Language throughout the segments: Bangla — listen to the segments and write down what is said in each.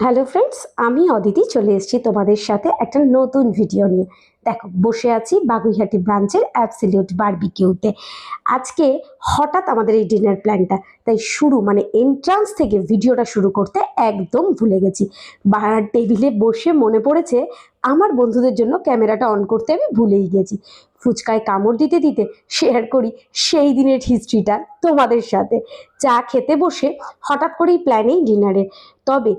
হ্যালো ফ্রেন্ডস, আমি অদিতি চলে এসেছি তোমাদের সাথে একটা নতুন ভিডিও নিয়ে। দেখো, বসে আছি বাগুইহাটি ব্রাঞ্চের অ্যাবসলিউট বারবিকিউতে। আজকে হঠাৎ আমাদের এই ডিনার প্ল্যানটা, তাই এন্ট্রান্স থেকে ভিডিওটা শুরু করতে একদম ভুলে গেছি। বাহার টেবিলে বসে মনে পড়েছে আমার বন্ধুদের জন্য ক্যামেরাটা অন করতে আমি ভুলেই গেছি। ফুচকায় কামড় দিতে দিতে শেয়ার করি সেই দিনের হিস্ট্রিটা তোমাদের সাথে। চা খেতে বসে হঠাৎ করেই প্ল্যানেই ডিনারে। তবে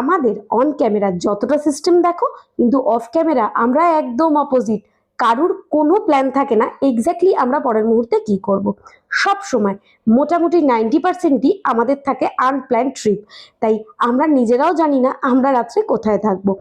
আমাদের অন ক্যামেরা যতটা সিস্টেম দেখো, কিন্তু অফ ক্যামেরা আমরা একদম অপোজিট। কারুর কোনো প্ল্যান থাকে না এক্স্যাক্টলি আমরা পরের মুহূর্তে কি করব। সব সময় মোটামুটি 90%ই আমাদের থাকে আনপ্ল্যান ট্রিপ। তাই আমরা নিজেরাও জানি না আমরা রাত্রে কোথায় থাকবো।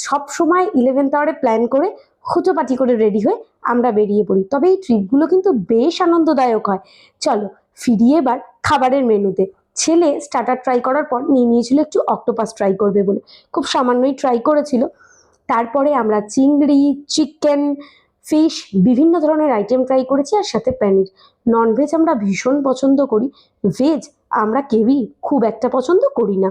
সব সময় 11th আওয়ারে প্ল্যান করে খুঁটোপাটি করে রেডি হয়ে আমরা বেরিয়ে পড়ি। তবে এই ট্রিপগুলো কিন্তু বেশ আনন্দদায়ক হয়। চলো ফিরি এবার খাবারের মেনুতে। ছেলে স্টার্টার ট্রাই করার পর নিয়ে নিয়েছিল একটু অক্টোপাস ট্রাই করবে বলে, খুব সামান্যই ট্রাই করেছিল। তারপরে আমরা চিংড়ি, চিকেন, ফিশ, বিভিন্ন ধরনের আইটেম ট্রাই করেছি, আর সাথে পনির। ননভেজ আমরা ভীষণ পছন্দ করি, ভেজ আমরা কেউই খুব একটা পছন্দ করি না।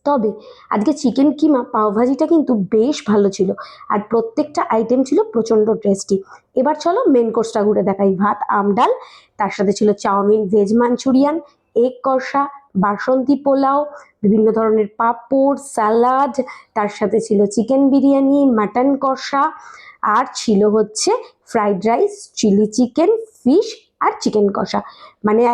তবে আজকে চিকেন কিমা পাওভাজিটা কিন্তু বেশ ভালো ছিল, আর প্রত্যেকটা আইটেম ছিল প্রচণ্ড টেস্টি। এবার চলো মেন কোর্সটা ঘুরে দেখাই। ভাত, আমডাল, তার সাথে ছিল চাউমিন, ভেজ মাঞ্চুরিয়ান, এগ কষা, বাসন্তী পোলাও, বিভিন্ন ধরনের পাঁপড়, স্যালাড, তার সাথে ছিল চিকেন বিরিয়ানি, মাটন কষা, আর ছিল হচ্ছে fried rice, chilli chicken, fish আর চিকেন কষা।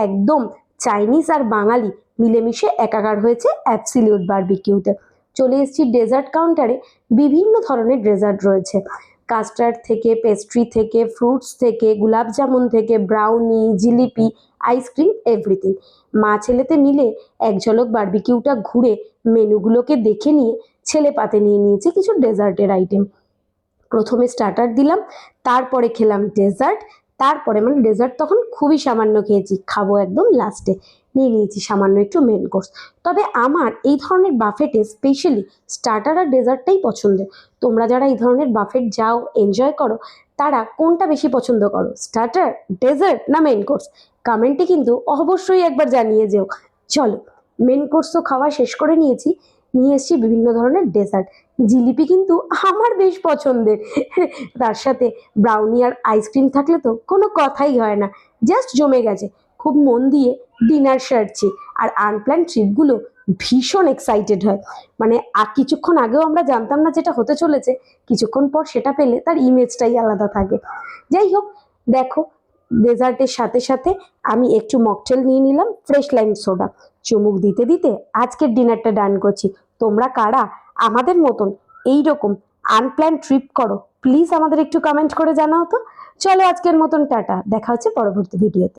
একদম চাইনিজ আর বাঙালি মিলেমিশে একাকার হয়েছে অ্যাবসলিউট বারবিকিউতে। চলে এসেছি ডেজার্ট কাউন্টারে। বিভিন্ন ধরনের ডেজার্ট রয়েছে, কাস্টার্ড থেকে, পেস্ট্রি থেকে, ফ্রুটস থেকে, গুলাব জামুন থেকে, ব্রাউনি, জিলিপি, আইসক্রিম, এভরিথিং। মা ছেলেতে মিলে এক ঝলক বারবিকিউটা ঘুরে মেনুগুলোকে দেখে নিয়ে ছেলে পাতে নিয়ে নিয়েছে কিছু ডেজার্টের আইটেম। প্রথমে স্টার্টার দিলাম, তারপরে খেলাম ডেজার্ট, তারপরে ডেজার্ট তখন খুবই সামান্য খেয়েছি, খাবো একদম লাস্টে। নিয়ে নিয়েছি সামান্য একটু মেন কোর্স। তবে আমার এই ধরনের বাফেটে স্পেশালি স্টার্টার আর ডেজার্টটাই পছন্দের। তোমরা যারা এই ধরনের বাফেট যাও, এনজয় করো, তারা কোনটা বেশি পছন্দ করো, স্টার্টার, ডেজার্ট না মেন কোর্স? কমেন্টে কিন্তু অবশ্যই একবার জানিয়ে যেও। চলো, মেন কোর্স তো খাওয়া শেষ করে নিয়েছি, নিয়ে এসেছি বিভিন্ন ধরনের ডেজার্ট। জিলিপি কিন্তু আমার বেশ পছন্দের, তার সাথে ব্রাউনি আর আইসক্রিম থাকলে তো কোনো কথাই হয় না, জাস্ট জমে গেছে। খুব মন দিয়ে ডিনার সারছি, আর আনপ্ল্যান ট্রিপগুলো ভীষণ এক্সাইটেড হয়। কিছুক্ষণ আগেও আমরা জানতাম না যেটা হতে চলেছে, কিছুক্ষণ পর সেটা পেলে তার ইমেজটাই আলাদা থাকে। যাই হোক, দেখো, ডেজার্টের সাথে সাথে আমি একটু মকটেল নিয়ে নিলাম, ফ্রেশ লাইম সোডা। চুমুক দিতে দিতে আজকের ডিনারটা ডান করছি। তোমরা কারা আমাদের মতন এইরকম আনপ্ল্যান ট্রিপ করো, প্লিজ আমাদের একটু কমেন্ট করে জানাও তো। চলো আজকের মতন টাটা, দেখা হচ্ছে পরবর্তী ভিডিওতে।